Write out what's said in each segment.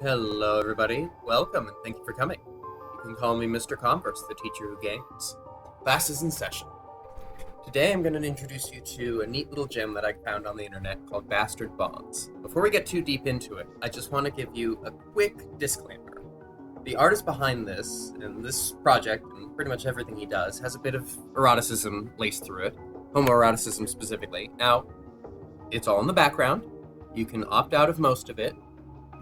Hello, everybody. Welcome, and thank you for coming. You can call me Mr. Converse, the teacher who games. Class is in session. Today, I'm going to introduce you to a neat little gem that I found on the internet called Bastard Bonds. Before we get too deep into it, I just want to give you a quick disclaimer. The artist behind this, and this project, and pretty much everything he does, has a bit of eroticism laced through it, homoeroticism specifically. Now, it's all in the background. You can opt out of most of it.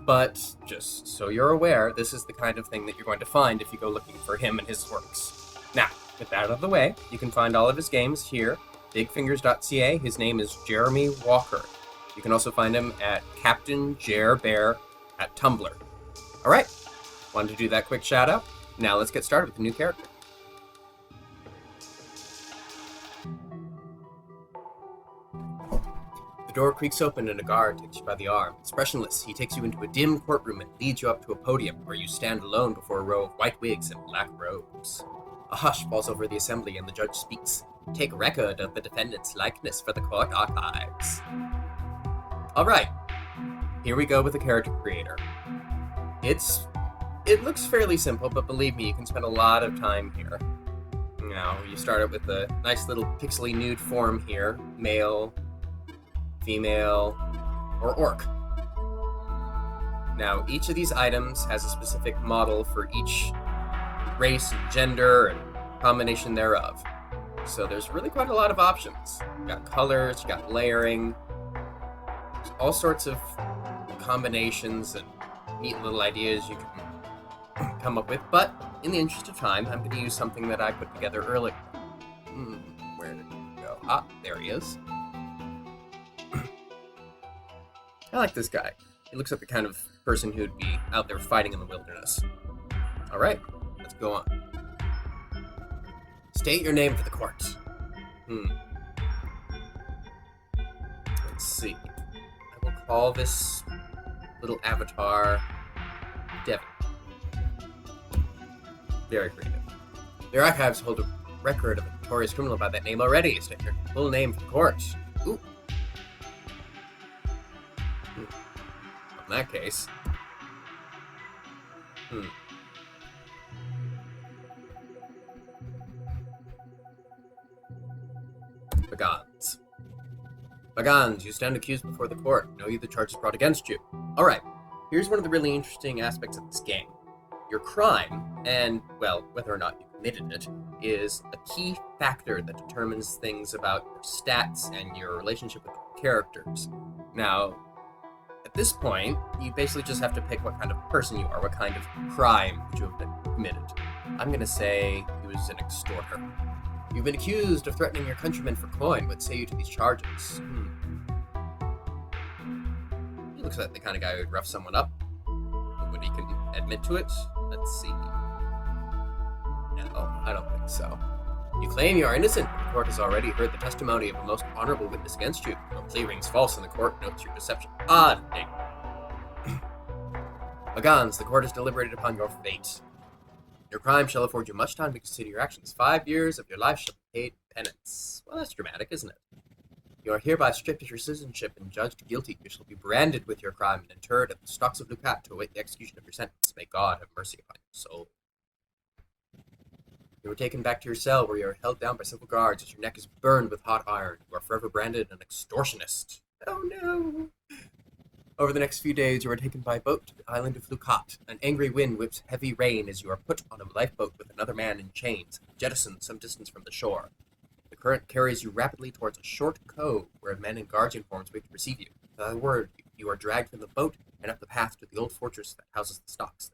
But just so you're aware, this is the kind of thing that you're going to find if you go looking for him and his works. Now, with that out of the way, you can find all of his games here, bigfingers.ca. His name is Jeremy Walker. You can also find him at Captain Jer Bear at Tumblr. All right, wanted to do that quick shout out. Now let's get started with the new character. The door creaks open and a guard takes you by the arm. Expressionless, he takes you into a dim courtroom and leads you up to a podium where you stand alone before a row of white wigs and black robes. A hush falls over the assembly and the judge speaks. Take record of the defendant's likeness for the court archives. Alright, here we go with the character creator. It looks fairly simple, but believe me, you can spend a lot of time here. Now, you start out with a nice little pixely nude form here, male, female, or orc. Now, each of these items has a specific model for each race and gender and combination thereof. So there's really quite a lot of options. You got colors, you got layering, there's all sorts of combinations and neat little ideas you can come up with. But in the interest of time, I'm going to use something that I put together earlier. Where did he go? Ah, there he is. I like this guy. He looks like the kind of person who'd be out there fighting in the wilderness. Alright, let's go on. State your name for the court. Let's see. I will call this little avatar Devin. Very creative. Your archives hold a record of a notorious criminal by that name already. State your full name for the court. Ooh. In that case. Bagans. Bagans, you stand accused before the court. Know you the charges brought against you. Alright, here's one of the really interesting aspects of this game. Your crime, and, well, whether or not you committed it, is a key factor that determines things about your stats and your relationship with the characters. Now, at this point, you basically just have to pick what kind of person you are, what kind of crime you have committed. I'm going to say he was an extorter. You've been accused of threatening your countrymen for coin. What say you to these charges? He looks like the kind of guy who'd rough someone up. When he can admit to it? Let's see. No, I don't think so. You claim you are innocent, but the court has already heard the testimony of a most honorable witness against you. No plea rings false, and the court notes your deception. Odd name. Bagans, the court has deliberated upon your fate. Your crime shall afford you much time to consider your actions. 5 years of your life shall be paid penance. Well, that's dramatic, isn't it? You are hereby stripped of your citizenship and judged guilty. You shall be branded with your crime and interred at the stocks of Lucat to await the execution of your sentence. May God have mercy upon your soul. You are taken back to your cell where you are held down by several guards as your neck is burned with hot iron. You are forever branded an extortionist. Oh no! Over the next few days, you are taken by boat to the island of Lucat. An angry wind whips heavy rain as you are put on a lifeboat with another man in chains, jettisoned some distance from the shore. The current carries you rapidly towards a short cove where men in guards uniforms wait to receive you. Without a word, you are dragged from the boat and up the path to the old fortress that houses the stocks,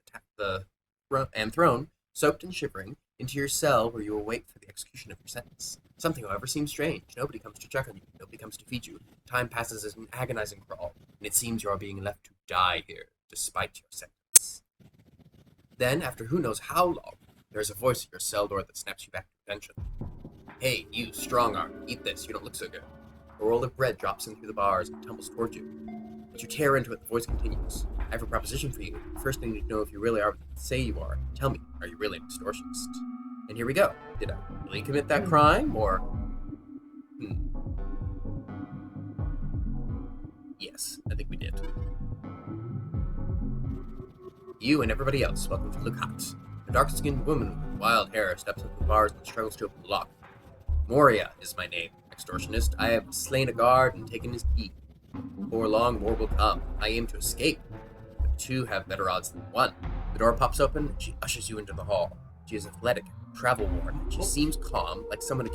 and thrown, soaked and shivering, into your cell where you will wait for the execution of your sentence. Something, however, seems strange. Nobody comes to check on you. Nobody comes to feed you. Time passes as an agonizing crawl, and it seems you are being left to die here, despite your sentence. Then, after who knows how long, there is a voice at your cell door that snaps you back to attention. Hey, you, strong-arm, eat this. You don't look so good. A roll of bread drops in through the bars and tumbles toward you. As you tear into it, the voice continues. I have a proposition for you. First, I need to know if you really are what you say you are. Tell me, are you really an extortionist? And here we go. Did I really commit that crime, or... Yes, I think we did. you and everybody else, welcome to Flukat. A dark-skinned woman with wild hair steps up to the bars and struggles to open the lock. Moria is my name, extortionist. I have slain a guard and taken his key. Before long, more will come. I aim to escape, but two have better odds than one. The door pops open, and she ushers you into the hall. She is athletic, travel-worn. She seems calm, like someone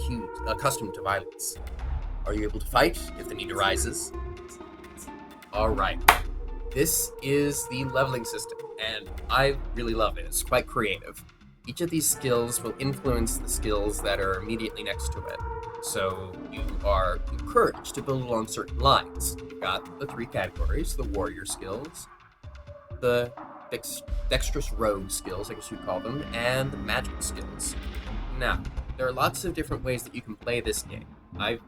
accustomed to violence. Are you able to fight if the need arises? Alright. This is the leveling system, and I really love it. It's quite creative. Each of these skills will influence the skills that are immediately next to it. So you are encouraged to build along certain lines. You've got the three categories: the warrior skills, the dexterous rogue skills, I guess you'd call them, and the magic skills. Now, there are lots of different ways that you can play this game. I've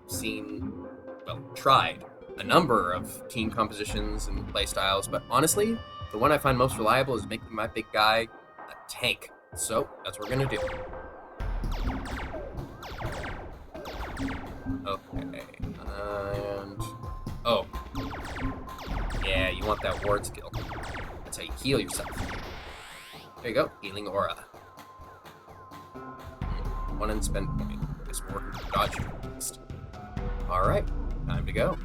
tried a number of team compositions and playstyles, but honestly, the one I find most reliable is making my big guy a tank. So, that's what we're gonna do. Okay, and... oh. Yeah, you want that ward skill. That's how you heal yourself. There you go, healing aura. One unspent point. I guess we're working with dodge next. Alright, time to go.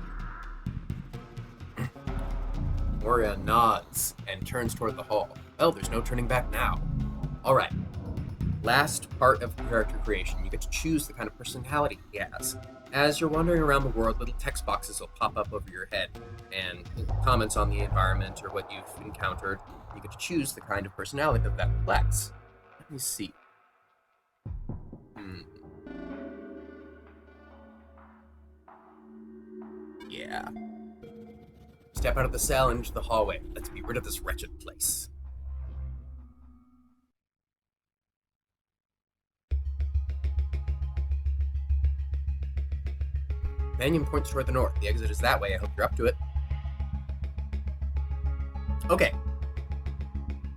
Moria nods and turns toward the hall. Well, there's no turning back now. Alright. Last part of character creation. You get to choose the kind of personality he has. As you're wandering around the world, little text boxes will pop up over your head, and comments on the environment or what you've encountered. You get to choose the kind of personality that reflects. Let me see. Yeah. Step out of the cell and into the hallway. Let's be rid of this wretched place. Companion points toward the north. The exit is that way. I hope you're up to it. Okay.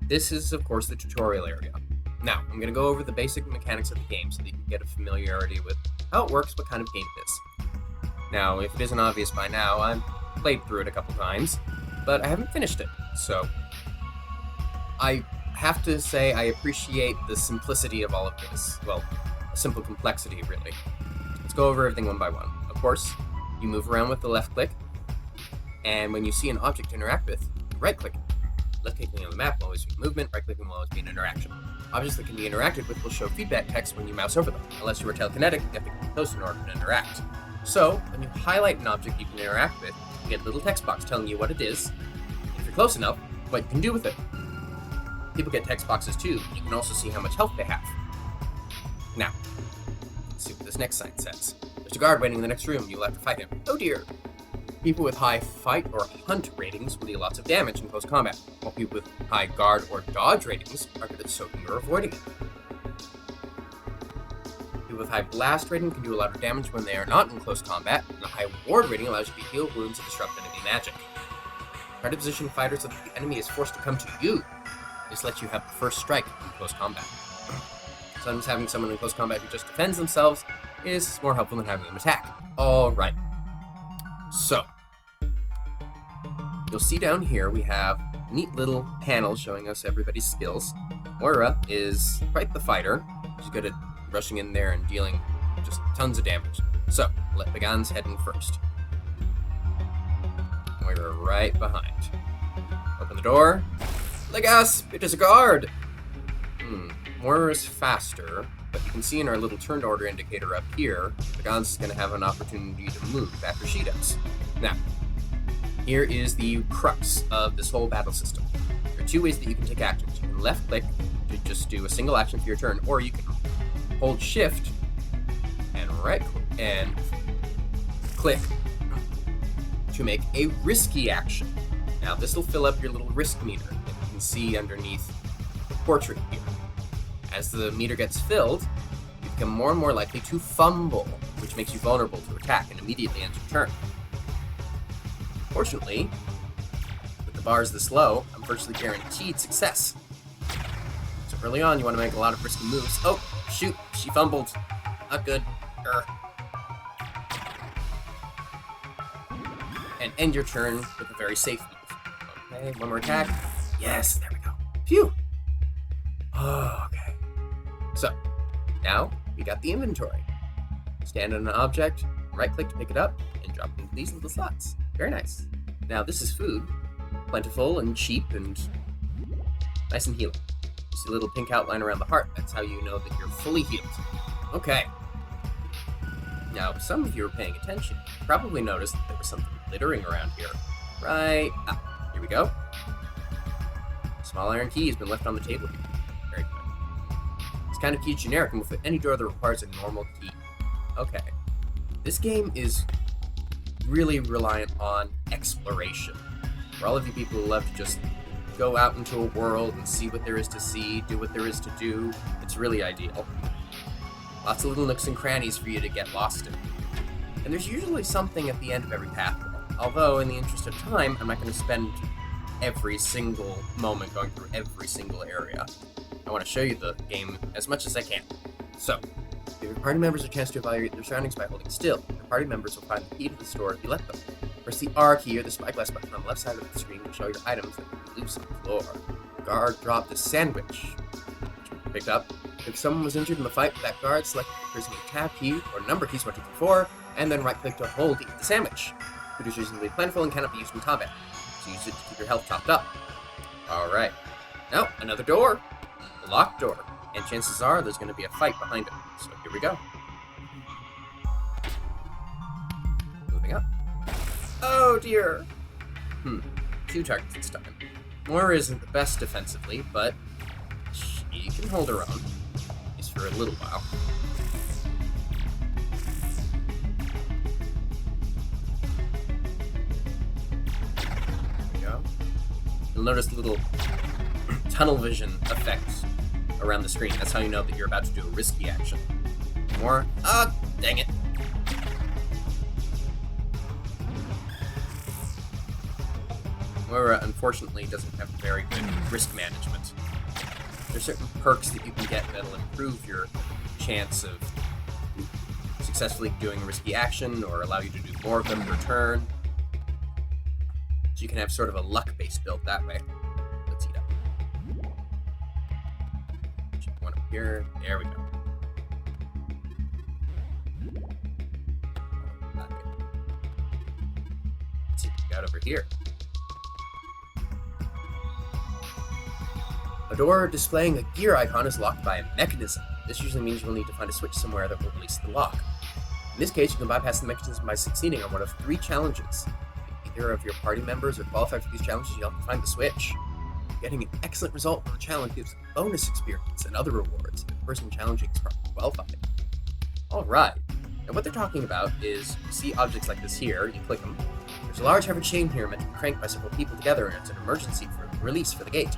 This is, of course, the tutorial area. Now, I'm going to go over the basic mechanics of the game so that you can get a familiarity with how it works, what kind of game it is. Now, if it isn't obvious by now, I've played through it a couple times, but I haven't finished it, so I have to say I appreciate the simplicity of all of this. Well, a simple complexity, really. Let's go over everything one by one. Of course, you move around with the left click, and when you see an object to interact with, right click. Left clicking on the map will always be movement, right clicking will always be an interaction. Objects that can be interacted with will show feedback text when you mouse over them. Unless you are telekinetic, you have to get close in order to interact. So, when you highlight an object you can interact with, you get a little text box telling you what it is, and if you're close enough, what you can do with it. People get text boxes too. You can also see how much health they have. Now, let's see what this next sign says. There's a guard waiting in the next room. You'll have to fight him. Oh dear. People with high fight or hunt ratings will deal lots of damage in close combat, while people with high guard or dodge ratings are good at soaking or avoiding it. People with high blast rating can do a lot of damage when they are not in close combat, and a high ward rating allows you to heal wounds and disrupt enemy magic. Try to position fighters so that the enemy is forced to come to you. This lets you have the first strike in close combat. Sometimes having someone in close combat who just defends themselves is more helpful than having them attack. Alright. So, you'll see down here we have a neat little panel showing us everybody's skills. Moira is quite the fighter. She's good at rushing in there and dealing just tons of damage. So, let Pagan's head in first. Moira right behind. Open the door. Legas, it is a guard! Moira's faster, but you can see in our little turn order indicator up here, Pagan's is going to have an opportunity to move after she does. Now, here is the crux of this whole battle system. There are two ways that you can take actions. You can left click to just do a single action for your turn, or you can hold shift and and click to make a risky action. Now, this will fill up your little risk meter that you can see underneath the portrait here. As the meter gets filled, you become more and more likely to fumble, which makes you vulnerable to attack and immediately ends your turn. Fortunately, with the bars this low, I'm virtually guaranteed success. So early on, you want to make a lot of risky moves. Oh, shoot, she fumbled. Not good. And end your turn with a very safe move. Okay, one more attack. Yes, there we go. Phew. Okay. So, now we got the inventory. Stand on an object, right-click to pick it up, and drop it into these little slots. Very nice. Now, this is food. Plentiful and cheap and nice and healing. You see a little pink outline around the heart. That's how you know that you're fully healed. Okay. Now, some of you are paying attention. You probably noticed that there was something glittering around here. Right. Here we go. Small iron key has been left on the table here. Very good. This kind of key is generic and will fit any door that requires a normal key. Okay. This game is really reliant on exploration. For all of you people who love to just go out into a world and see what there is to see, do what there is to do, it's really ideal. Lots of little nooks and crannies for you to get lost in. And there's usually something at the end of every pathway. Although, in the interest of time, I'm not going to spend every single moment going through every single area. I want to show you the game as much as I can. So, give your party members a chance to evaluate their surroundings by holding still. Your party members will find the key to the store if you let them. Press the R key or the spyglass button on the left side of the screen to show your items that will be loose on the floor. Guard dropped a sandwich, which picked up. If someone was injured in the fight with that guard, select the person with tab key or number keys 1, 2, 3, 4, and then right-click to hold to eat the sandwich. Food is reasonably plentiful and cannot be used in combat, so use it to keep your health topped up. Alright. Now, another door. A locked door. And chances are there's going to be a fight behind it. So here we go. Moving up. Oh dear! 2 targets this time. Moira isn't the best defensively, but she can hold her own. At least for a little while. There we go. You'll notice little tunnel vision effects around the screen. That's how you know that you're about to do a risky action. More. Dang it. Moira, unfortunately, doesn't have very good risk management. There's certain perks that you can get that'll improve your chance of successfully doing a risky action or allow you to do more of them per turn. So you can have sort of a luck-based build that way. Let's eat up. Check one up here. There we go. Let's see what we got over here. A door displaying a gear icon is locked by a mechanism. This usually means you'll need to find a switch somewhere that will release the lock. In this case, you can bypass the mechanism by succeeding on one of 3 challenges. If either of your party members are qualified for these challenges, you'll have to find the switch. Getting an excellent result on the challenge gives bonus experience and other rewards if the person challenging is properly qualified. Alright, and what they're talking about is, you see objects like this here, you click them. There's a large heavy chain here meant to be cranked by several people together, and it's an emergency for release for the gate.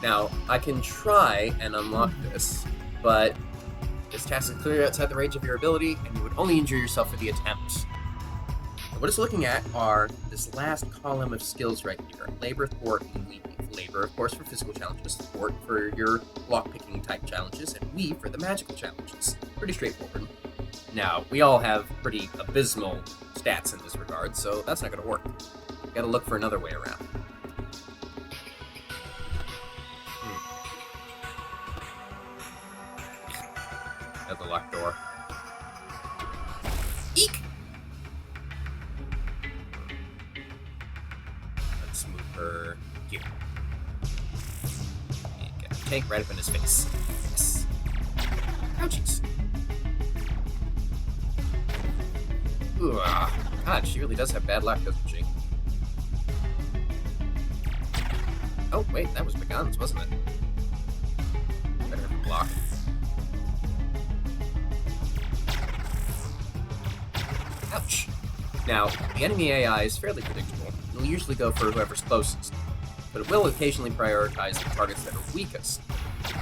Now, I can try and unlock this, but this task is clearly outside the range of your ability, and you would only injure yourself for the attempt. And what it's looking at are this last column of skills right here. Labor, thwart, and weave. Labor, of course, for physical challenges, thwart for your lock-picking type challenges, and weave for the magical challenges. Pretty straightforward. Now, we all have pretty abysmal stats in this regard, so that's not going to work. You gotta look for another way around. At the locked door. Eek! Let's move her here. And get a tank right up in his face. Yes. Ouchies. Ooh, God, she really does have bad luck, doesn't she? Oh, wait, that was the guns, wasn't it? Better block. Ouch. Now, the enemy AI is fairly predictable. It'll usually go for whoever's closest, but it will occasionally prioritize the targets that are weakest. So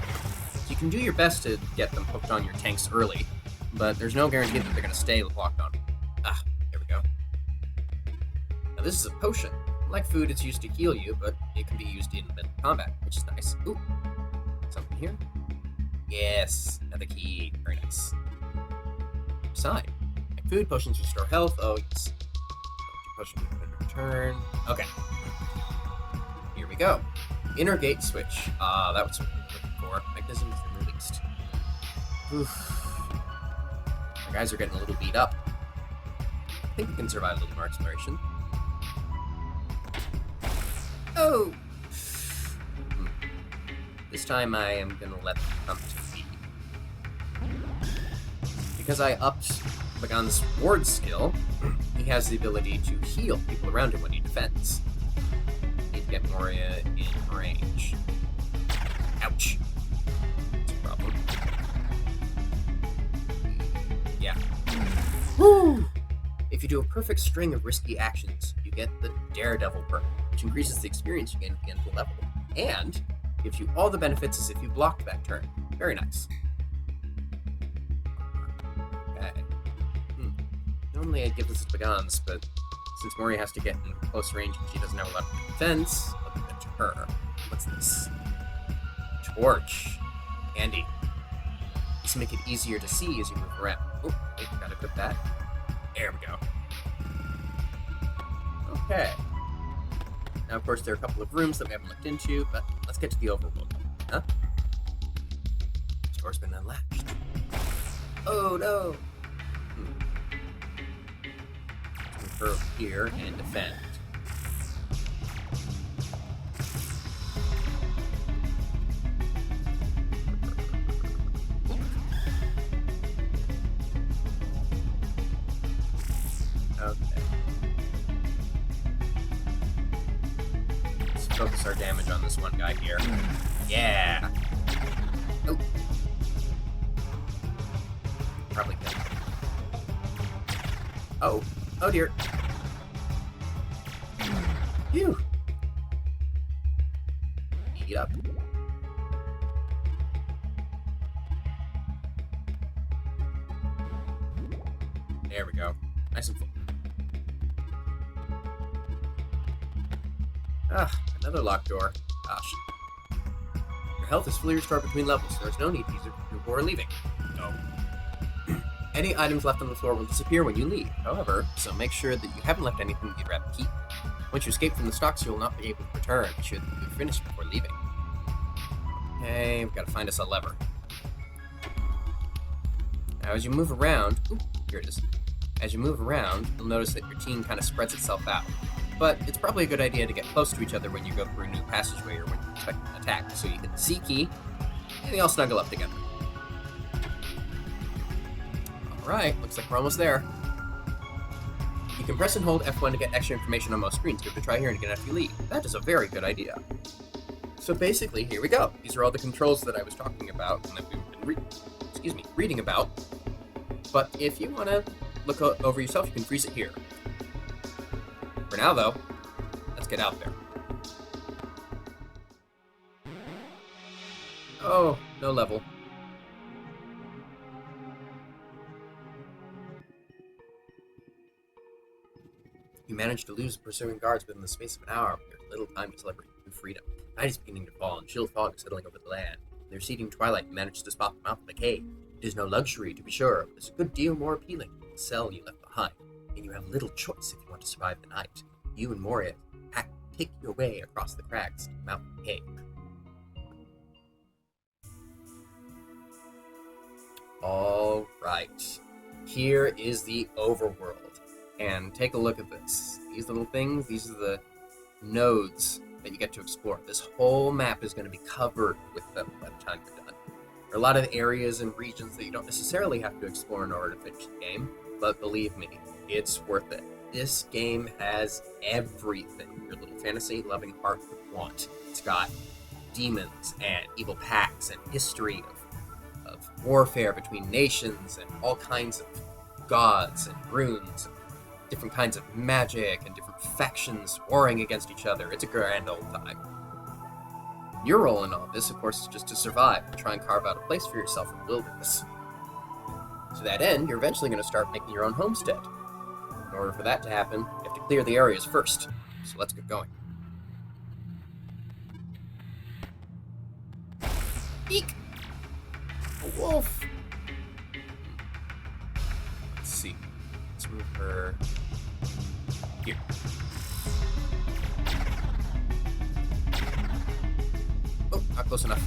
you can do your best to get them hooked on your tanks early, but there's no guarantee that they're going to stay locked on. There we go. Now this is a potion. Like food, it's used to heal you, but it can be used in middle combat, which is nice. Ooh, something here? Yes, another key. Very nice. Side. Food, potions restore health. Oh, yes. Potion in return. Okay. Here we go. Inner gate switch. That was what we were looking for. Mechanisms released. Oof. My guys are getting a little beat up. I think we can survive a little more exploration. Oh! This time I am gonna let them come to me. Because I upped Bagan's ward skill, he has the ability to heal people around him when he defends. Need to get Moria in range. Ouch. That's a problem. Yeah. Woo! If you do a perfect string of risky actions, you get the Daredevil perk, which increases the experience you gain at the end of the level, and gives you all the benefits as if you blocked that turn. Very nice. Okay. Normally I'd give this to Bagan's, but since Moria has to get in close range and she doesn't have a lot of defense, I'll give it to her. What's this? Torch. Handy. This will make it easier to see as you move around. Oh, wait, gotta equip that. There we go. Okay. Now, of course, there are a couple of rooms that we haven't looked into, but let's get to the overworld. Huh? This door's been unlatched. Oh, no! Let's move her over here and defend. Okay. Let's focus our damage on this one guy here. Yeah! Oh. Probably good. Oh. Oh dear. Phew. Eat up. There we go. Nice and full. Another locked door. Gosh. Your health is fully restored between levels. There is no need to use it before leaving. No. Any items left on the floor will disappear when you leave, however, so make sure that you haven't left anything you'd rather keep. Once you escape from the stocks, you will not be able to return. Be sure that you're finished before leaving. Okay, we've got to find us a lever. Now, as you move around... Ooh, here it is. As you move around, you'll notice that your team kind of spreads itself out. But it's probably a good idea to get close to each other when you go through a new passageway or when you expect an attack, so you hit the C key, and they all snuggle up together. Alright, looks like we're almost there. You can press and hold F1 to get extra information on most screens. Give it a try here and again after you leave. That is a very good idea. So basically, here we go. These are all the controls that I was talking about and that we've been reading about. But if you want to look over yourself, you can freeze it here. For now, though, let's get out there. Oh, no level. You managed to lose pursuing guards within the space of an hour, but there's little time to celebrate new freedom. Night is beginning to fall, and chill fog is settling over the land. In the receding twilight, you managed to spot the mouth of the cave. It is no luxury, to be sure, but it's a good deal more appealing than the cell you left behind, and you have little choice if you want to survive the night. You and Moria take your way across the crags to the mouth of the cave. All right, here is the overworld. And take a look at this. These little things, these are the nodes that you get to explore. This whole map is going to be covered with them by the time you're done. There are a lot of areas and regions that you don't necessarily have to explore in order to finish the game, but believe me, it's worth it. This game has everything your little fantasy-loving heart would want. It's got demons and evil pacts and history of warfare between nations and all kinds of gods and runes and different kinds of magic and different factions warring against each other. It's a grand old time. Your role in all this, of course, is just to survive and try and carve out a place for yourself in the wilderness. To that end, you're eventually going to start making your own homestead. In order for that to happen, you have to clear the areas first. So let's get going. Eek! A wolf! Let's see. Let's move her here. close enough.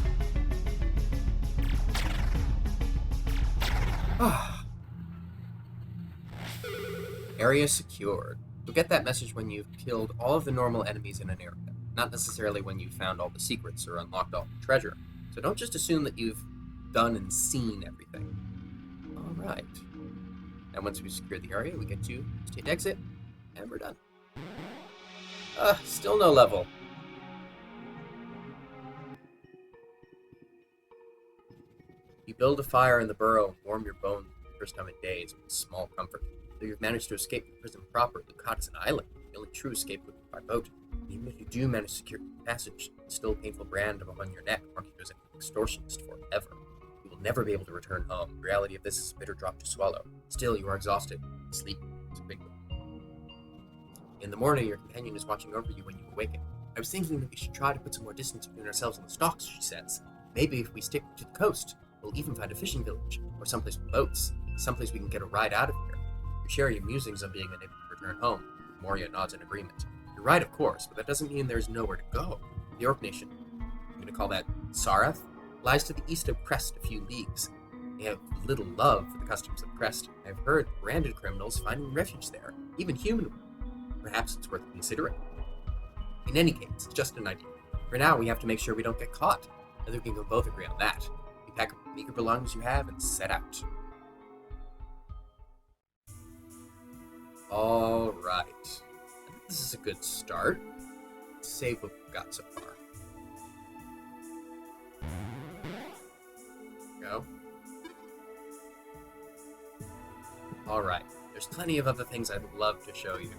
Area secured. You'll get that message when you've killed all of the normal enemies in an area, not necessarily when you've found all the secrets or unlocked all the treasure. So don't just assume that you've done and seen everything. Alright. And once we've secured the area, we get to state exit, and we're done. Still no level. You build a fire in the burrow and warm your bones for the first time in days with small comfort. Though you've managed to escape the prison proper, Lukat is an island. The only true escape would be by boat. And even if you do manage to secure the passage, the still painful brand on your neck marks you as an extortionist forever. You will never be able to return home. The reality of this is a bitter drop to swallow. Still, you are exhausted. Sleep is a big one. In the morning, your companion is watching over you when you awaken. I was thinking that we should try to put some more distance between ourselves and the stocks, she says. Maybe if we stick to the coast, we'll even find a fishing village, or someplace with boats, someplace we can get a ride out of here. You share your musings on being unable to return home. Moria nods in agreement. You're right, of course, but that doesn't mean there's nowhere to go. The Orc Nation, I'm going to call that Sareth, lies to the east of Crest a few leagues. They have little love for the customs of Crest. I've heard branded criminals finding refuge there, even human ones. Perhaps it's worth considering. In any case, it's just an idea. For now, we have to make sure we don't get caught. I think we can both agree on that. You pack up the meager belongings you have and set out. Alright. I think this is a good start. Let's save what we've got so far. Go. Alright. There's plenty of other things I'd love to show you.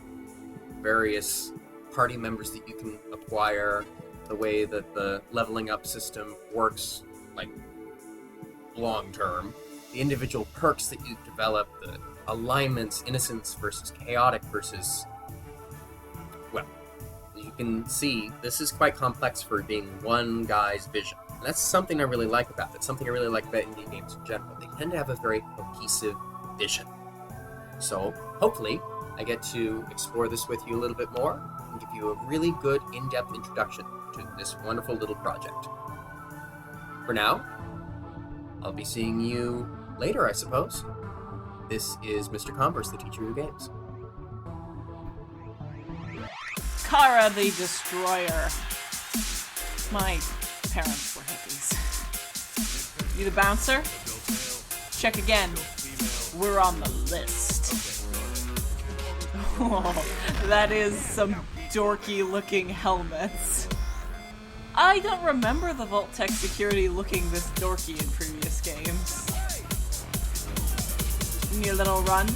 Various party members that you can acquire, the way that the leveling up system works, like, long term, the individual perks that you develop, the alignments, innocence versus chaotic versus, well, as you can see, this is quite complex for being one guy's vision. And that's something I really like about it. Something I really like about indie games in general. They tend to have a very cohesive vision. So, hopefully, I get to explore this with you a little bit more and give you a really good in-depth introduction to this wonderful little project. For now, I'll be seeing you later, I suppose. This is Mr. Converse, the teacher of games. Kara the Destroyer. My parents were hippies. You the bouncer? Check again. We're on the list. Oh, that is some dorky-looking helmets. I don't remember the Vault-Tec security looking this dorky in previous games. Give me a little run.